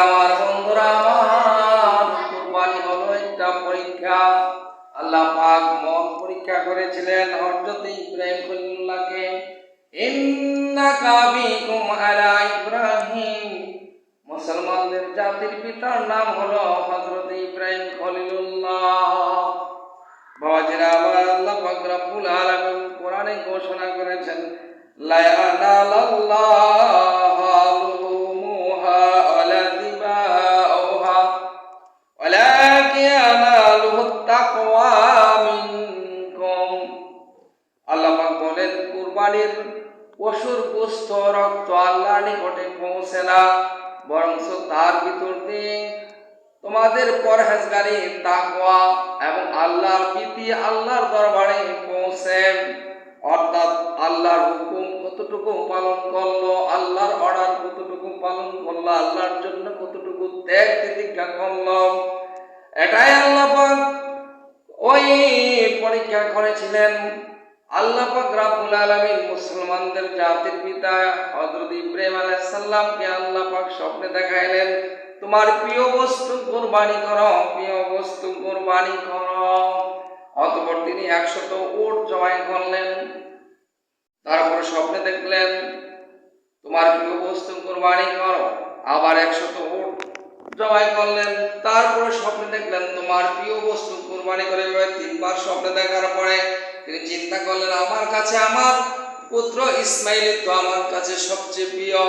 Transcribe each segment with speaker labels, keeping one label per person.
Speaker 1: আমার বন্ধুরা, আমার কুরবানি হলো একটা পরীক্ষা। আল্লাহ পাক মন পরীক্ষা করেছিলেন হযরত ইব্রাহিম খলিলুল্লাহকে। ইন্নাকা বিকুম আলা ইব্রাহিম, মুসলমানদের জাতির পিতার নাম হলো হযরত ইব্রাহিম খলিলুল্লাহ। বাবাজিরা, আল্লাহ পাক রব্বুল আলামিন কোরআনে ঘোষণা করেছেন, লা ইয়ানালাল্লাহু লুহুমুহা ওয়ালা দিমাউহা ওয়ালাকিন ইয়ানালুহুত তাকওয়া মিনকুম। আল্লাহ পাক বলেন, কুরবানির পশুর গোশত রক্ত আল্লাহর নিকটে পৌঁছে না, বরং তার ভিতর দিয়ে তোমাদের পরহেজগারি, তাকওয়া এবং আল্লাহর ভীতি আল্লাহর দরবারে পৌঁছে। অর্থাৎ আল্লাহর হুকুম কতটুকু পালন করলো, আল্লাহর অর্ডার কতটুকু পালন করলো, আল্লাহর জন্য কতটুকু ত্যাগ তিতিক্ষা করলো, এটাই আল্লাহ পাক ওই পরীক্ষা করেছিলেন। আল্লাহ পাক রব্বুল আলামিন মুসলমানদের জাতির পিতা হযরত ইব্রাহিম আলাইহিস সালামকে আল্লাহ পাক স্বপ্নে দেখাইলেন, তোমার প্রিয় বস্তু কুরবানি করো, প্রিয় বস্তু কুরবানি করো। অতঃপর তিনি 100 উট জবাই করলেন। তারপর স্বপ্নে দেখলেন, তোমার প্রিয় বস্তু কুরবানি করো, আবার 100 উট জবাই করলেন। তারপরে স্বপ্নে দেখলেন, তোমার প্রিয় বস্তু কুরবানি করে। 3বার স্বপ্নে দেখার পরে তিনি চিন্তা করলেন, আমার কাছে আমার পুত্র ইসমাইল তো আমার কাছে সবচেয়ে প্রিয়।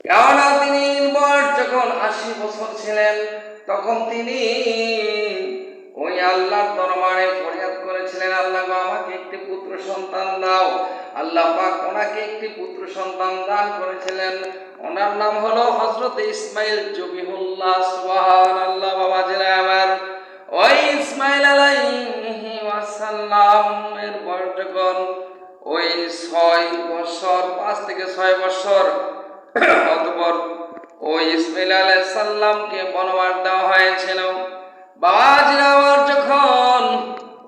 Speaker 1: কেননা তিনি বয়স যখন 80 বছর ছিলেন, তখন তিনি ওই আল্লাহর দরবারে ফরিয়াদ করেছিলেন, আল্লাহ গো, আমাকে একটি পুত্র সন্তান দাও। আল্লাহ পাক ওনাকে একটি পুত্র সন্তান দান করেছিলেন। ওনার নাম হলো হযরত ইসমাইল জবিহুল্লাহ। সুবহানাল্লাহ। বাবাজিরা আমার, ওই ইসমাইল আলাইহি ওয়াসাল্লাম এর বয়স যখন ওই 6 বছর, 5 থেকে 6 বছর, অতঃপর ওই ইসমাইল আলাইহিস সালামকে বনবাস দেওয়া হয়েছিল। বাবাজিরা আমার, যখন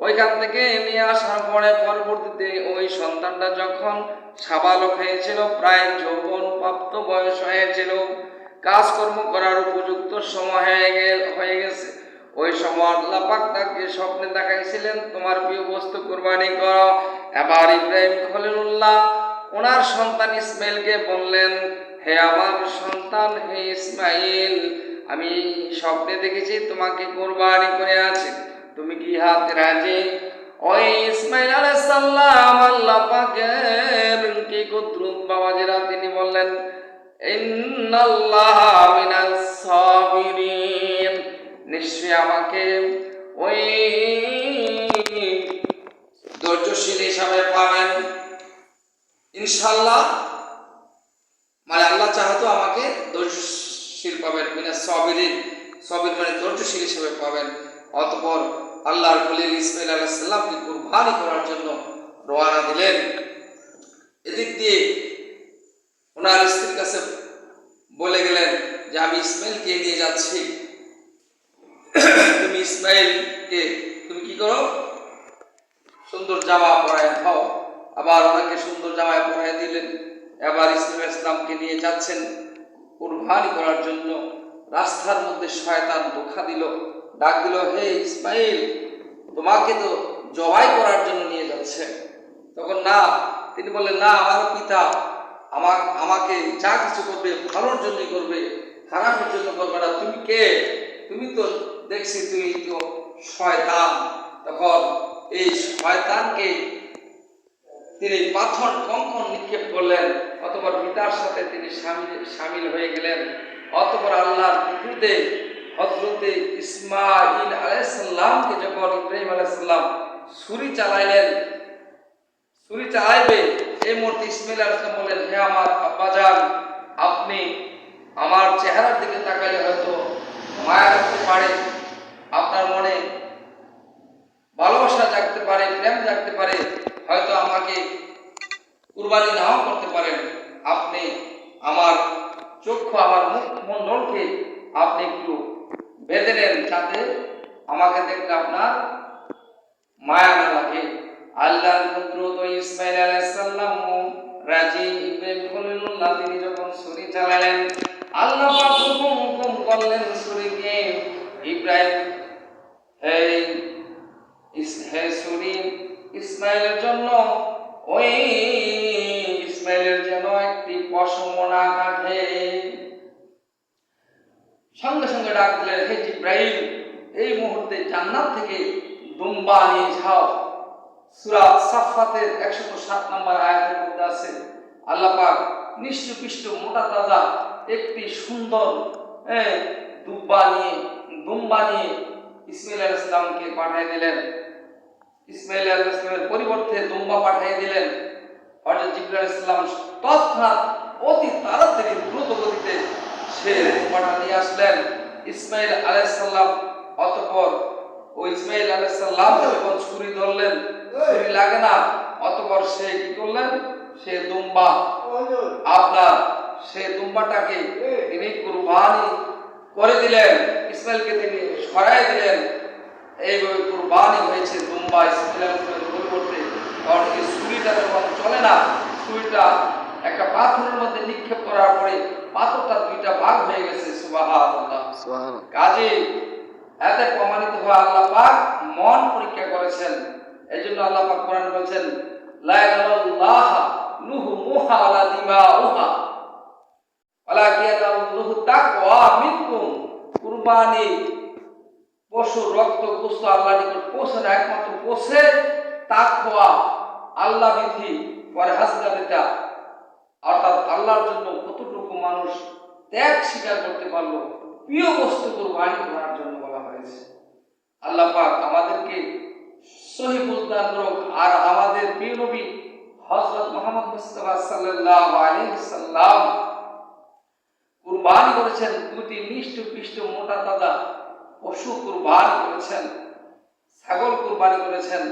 Speaker 1: ওইখান থেকে নিয়ে আসার পরে পরবর্তীতে ওই সন্তানটা যখন সাবালক হয়েছিল, প্রায় যৌবন প্রাপ্ত বয়স হয়েছিল, কাজকর্ম করার উপযুক্ত সময় হয়ে গেছে, ওই সময় আল্লাহ পাক তাকে স্বপ্নে দেখাইছিলেন, তোমার প্রিয় বস্তু কুরবানি করো। এবার ইব্রাহিম খলিলুল্লাহ ওনার সন্তান ইসমাইলকে বললেন, হে আমার সন্তান, হে ইসমাইল, আমি স্বপ্নে দেখেছি তোমাকে কুরবানি করে আছে, তুমি কি হাতে রাজি? ওই ইসমাইল আলাইহিস সালাম আল্লাহ পাকের কি কুদরত বাবাজিরা, তিনি বললেন, ইন্নাল্লাহা মিনাস সাবিরিন, নিশ্চয় আমাকে ওই ধৈর্যশীল হিসাবে পাবেন ইনশাআল্লাহ। মানে আল্লাহ চাহতো আমাকে ধৈর্যশীল পাবেন, মিনাস সাবিরিন, সাবির মানে ধৈর্যশীল হিসেবে পাবেন। অতঃপর আল্লাহর খলিল ইসমাইল আলাইহিস সালামকে কুরবানি করার জন্য রওনা দিলেন। এদিক দিয়ে ওনার স্ত্রীর কাছে বলে গেলেন যে, আমি ইসমাইলকে নিয়ে যাচ্ছি, তুমি ইসমাইলকে তুমি কি করো, সুন্দর জামা পরায় দাও। আবার ওনাকে সুন্দর জামা পরায় দিলেন। এবার ইসমাইল আলাইহিস সালামকে নিয়ে যাচ্ছেন কুরবানি করার জন্য। রাস্তার মধ্যে শয়তান ধোঁকা দিল, ডাক দিল, হে ইসমাইল, তোমাকে তো জবাই করার জন্য নিয়ে যাচ্ছে। তখন না, তিনি বললেন, না, আমার পিতা আমাকে যা কিছু করবে ভালোর জন্যই করবে, খারাপের জন্য করবে না। তুমি কে? তুমি তো দেখছি তুমি তো শয়তান। তখন এই শয়তানকে তিনি পাথর কঙ্কন নিক্ষেপ করলেন। অতঃপর পিতার সাথে তিনি শামিল হয়ে গেলেন। অতঃপর আল্লাহর বিরুদ্ধে হযরতে ইসমাইল আলাইহিস সালামকে যখন ইব্রাহিম আলাইহিস সালাম ছুরি চালাইলেন, ছুরি চালাইবে, এই মুহূর্তে ইসমাইল আলাইহিস সালাম বললেন, হে আমার আব্বাজান, আপনি আমার চেহারার দিকে তাকালে হয়তো মায়া লাগতে পারে, আপনার মনে ভালোবাসা জাগতে পারে, প্রেম জাগতে পারে, হয়তো আমাকে কুরবানি নাও করতে পারেন। আপনি আমার চক্ষু, আমার মুখ মণ্ডলকে আপনি একটু বেঁধে নেন, যাতে আমাকে দেখলে আপনার মায়া না লাগে। আল্লাহর পুত্র তো ইসমাইল আলাইহিস সালাম রাজি। ইব্রাহিম খলিলুল্লাহ তিনি যখন ছুরি চালালেন, আল্লাহ পাক হুকুম বললেন ছুরিকে, ইব্রাহিম হে ছুরি, ইসমাইলের জন্য ওই ইসমাইলের যেন একটি পশম না কাটে। সঙ্গে সঙ্গে ডাক দিলেন, হে জিব্রাইল, এই মুহূর্তে জান্নাত থেকে দুম্বা নিয়ে যাও। সূরা সাফফাতের 107 নম্বর আয়াতের মধ্যে আছে আল্লাহ পাক নিষ্ঠুপিষ্ট মোটা তাজা একটি সুন্দর দুম্বা নিয়ে ইসমাইল আলাইহিস সালামকে পাঠিয়ে দিলেন। ইসমাইল আলাইহিস সালামের পরিবর্তে দুম্বা পাঠিয়ে দিলেন। হযরত জিবরাইল আলাইহিস সালাম তৎক্ষণাৎ অতি তাড়াতাড়ি দ্রুত গতিতে সে দুম্বাটা নিয়ে আসলেন। ইসমাইল আলাইহিস সালাম অতঃপর ওই ইসমাইল আলাইহিস সালাম যখন ছুরি ধরলেন, ছুরি লাগে না, অতঃপর সে কি করলেন, সে দুম্বাটাকে তিনি কুরবানি করে দিলেন। ইসমাইলকে তিনি সরাই দিলেন। এইভাবে কুরবানি হয়েছে দুম্বা ইসমাইল আলাইহিস সালামের পরিবর্তে। কারণ এই ছুরিটা যখন চলে না, ছুরিটা একটা পাথরের মধ্যে নিক্ষেপ করার পরে পাথরটা দুইটা ভাগ হয়ে গেছে। সুবহানাল্লাহ। কাজে এতে প্রমাণিত হয় আল্লাহ পাক মন পরীক্ষা করেছেন। এই জন্য আল্লাহ পাক কোরআনে বলেছেন, লা ইয়ানাল্লাহ লুহুমুহা ওয়ালা দিমাউহা ওয়ালাকিন ইয়ানাল্লাহু তাকওয়া মিনকুম। কুরবানি পশুর রক্ত গোশত আল্লাহর নিকট পৌঁছে না, একমাত্র পৌঁছে তাকওয়া, আল্লাহ বিধি পরহেজগারিতা, অর্থাৎ আল্লাহর জন্য কতটুকু মানুষ ত্যাগ স্বীকার করতে পারলো, প্রিয় বস্তু কুরবানি করার জন্য বলা হয়েছে। আল্লাহ পাক আমাদেরকে সহি বুঝদান করুক। আর আমাদের প্রিয় নবী হযরত মুহাম্মদ মুস্তাফা সাল্লাল্লাহু আলাইহি সাল্লাম কুরবানি করেছেন, দুটি নিষ্ঠুপিষ্ট মোটা তাজা পশু কুরবানি করেছেন, ছাগল কুরবানি করেছেন।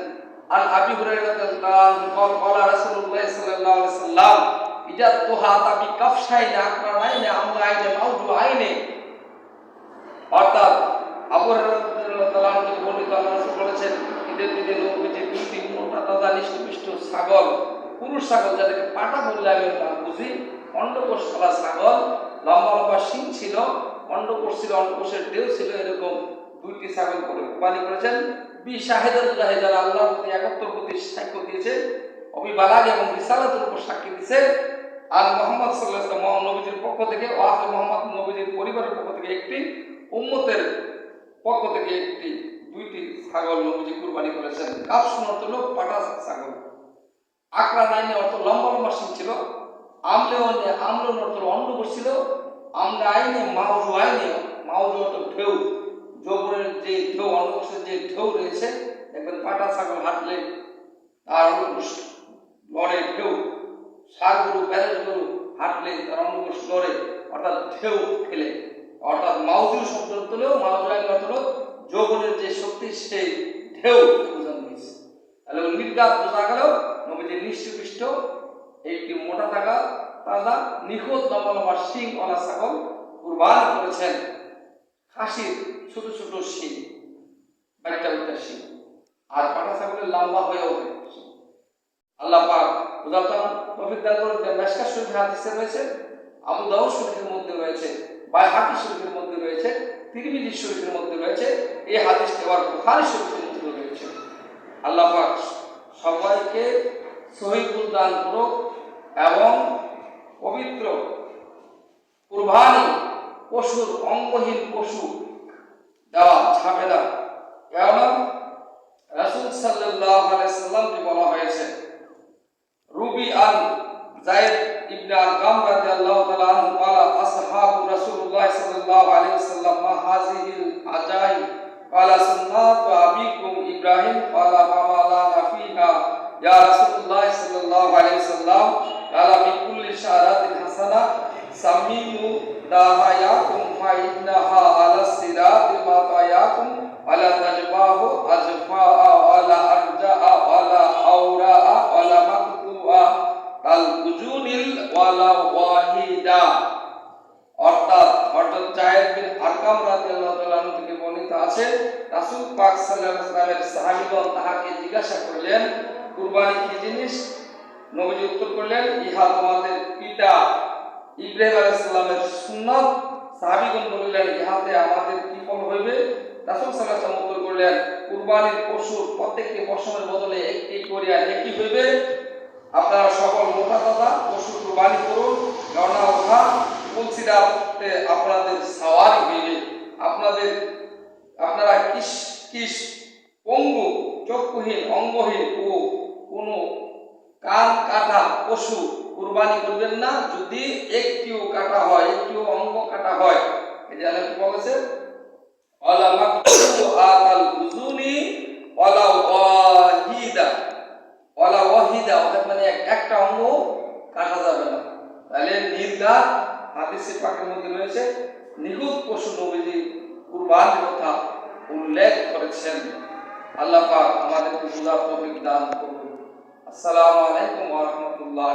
Speaker 1: আন আবি হুরায়রা রাদিয়াল্লাহু আনহু ক্বালা রাসূলুল্লাহ সাল্লাল্লাহু আলাইহি সাল্লাম ইজাতুহা তাবি কাফশাইনা আকরানাইনা আমরাইনা মাউদু আইনে। অর্থাৎ আবু হুরায়রা রাদিয়াল্লাহু আনহু বর্ণিত আল্লাহ রাসূল বলেছেন, ঈদের দিনে নবীজি দুটি মোটা তাজা নিষ্ঠুপিষ্ট ছাগল, পুরুষ ছাগল যাদেরকে পাটা বললে আমি বুঝি, অন্ডকোষ ফলা ছাগল, লম্বা লম্বা শিং ছিল, অন্ডকোষ ছিল, অন্ডকোষের ঢেউ ছিল, এরকম দুইটি ছাগল করে কুরবানি করেছেন। বিশাহিদাতুল্লাহ, যারা আল্লাহর প্রতি একত্বর প্রতি সাক্ষ্য দিয়েছে, অবিবালাগ এবং রিসালাতের উপর সাক্ষী দিয়েছে। আর মুহাম্মদ সাল্লাল্লাহু আলাইহি ওয়াসাল্লাম নবীজির পক্ষ থেকে, ওয়াহলে মুহাম্মদ নবীজির পরিবারের পক্ষ থেকে একটি, উম্মতের পক্ষ থেকে একটি, দুইটি ছাগল নবীজি কুরবানি করেছেন। কাফসুন অর্থ হলো পাটা ছাগল, আকরা নাইনে অর্থ লম্বা লম্বা শিং ছিল, আমলন অর্থ অন্ডকোষ ছিল, আমরা আইনে মাউজু আইনে, মাউজু অর্থ ঢেউ, যৌবনের যে ঢেউ, অন্ডকোষের যে ঢেউ রয়েছে, দেখবেন পাটা ছাগল হাঁটলে তার অন্ডকোষ লড়ে, ঢেউ, ষাঁড় গরু, ব্যারেজ গরু হাঁটলে তার অন্ডকোষ লড়ে, অর্থাৎ ঢেউ খেলে। অর্থাৎ মাউজু শব্দ তুলেও মাউজু আইন অর্থ হলো যৌবনের যে শক্তি, সেই ঢেউ বোঝানো হয়েছে। তাহলে নির্গাত বোঝা গেল নবীজি নিষ্ঠুপিষ্ট একটি মোটা তাজা নিখুঁত লম্বা লম্বা শিং ওয়ালা ছাগল কুরবানি করেছেন। খাসির ছোট ছোট শিং, বাইটা শিং, আর পাটা ছাগলের লম্বা হয়ে ওঠে। আল্লাহ পাক বুঝাতাম তৌফিক দান করুন। মিশকাত শরীফের হাদিসে রয়েছে, আবু দাউদ শরীফের মধ্যে রয়েছে, বাইহাকি শরীফের মধ্যে রয়েছে, তিরমিজি শরীফের মধ্যে রয়েছে, এই হাদিসটি আবার বুখারী শরীফের মধ্যে রয়েছে। আল্লাহ পাক সবাইকে সহিহ দান করুক এবং পবিত্র কুরবানি পশুর অঙ্গহীন পশু দেওয়া যাবে না। কেননা রাসূল সাল্লাল্লাহু আলাইহি সাল্লামকে বলা হয়েছে, রুবি আন যায়েদ ইবনে আরকাম রাদিয়াল্লাহু তাআলা আনহু ক্বালা আসহাবু রাসূলুল্লাহ সাল্লাল্লাহু আলাইহি ওয়াসাল্লাম মা হাযিহিল আজাই ক্বালা সুন্নাতু আবিকুম ইব্রাহিম ক্বালা ফামা লানা ফিহা ইয়া রাসূলুল্লাহ সাল্লাল্লাহু আলাইহি ওয়াসাল্লাম ক্বালা বিকুল্লি শারাতিন হাসানা সামিমু দাহায়াকুম ফা ইন্নাহা আলা সিরাতিল মাতায়াকুম ওয়ালা তাজবাহু আজফা ওয়ালা আরজা ওয়ালা আওরা ওয়ালা মাকতুআ আল উজুনিল ওয়ালা ওয়াহিদা। অর্থাৎ হযরত যায়েদ বিন আরকাম রাদিয়াল্লাহু তাআলা আনহু থেকে বর্ণিত আছে, রাসূল পাক সাল্লাল্লাহু আলাইহি ওয়াসাল্লামের সাহাবীগণ তাহাকে জিজ্ঞাসা করলেন, কুরবানি কি জিনিস? নবীজি উত্তর করলেন, ইহা তোমাদের পিতা ইব্রাহিম আলাইহিস সালামের সুন্নাত সাহাবীগণ বললেন, ইহাতে আমাদের কি ফল হইবে? রাসূল সাল্লাল্লাহু আলাইহি ওয়াসাল্লাম উত্তর করলেন, কুরবানির পশুর প্রত্যেকটি পশমের বদলে একটি করিয়া নেকি হইবে। আপনারা সকল মোটাতাজা পশু কুরবানি করুন, রওনা ওঠা তুলসিরাতে আপনাদের সওয়ারি হইবে। আপনারা কিস পঙ্গু, চক্ষুহীন, অঙ্গহীন ও কোনো কান কাটা পশু কুরবানি করবেন না, যদি একটিও কাটা হয়, একটিও অঙ্গ কাটা হয়। এই যে আল্লাহ কি বলেছে, ওয়ালা মাকতু আতাল উজুনি ওয়ালা ওয়াহিদা অর্থাৎ মানে একটা অঙ্গ কাটা যাবে না। তাহলে নির্ঘাত হাদিসে পাকের মধ্যে রয়েছে নিখুঁত পশু নবীজি কুরবানির কথা উল্লেখ করেছেন। আল্লাহ পাক আমাদেরকে বুঝার তৌফিক দান করুন। আসসালামু আলাইকুম ওয়া রাহমাতুল্লাহ।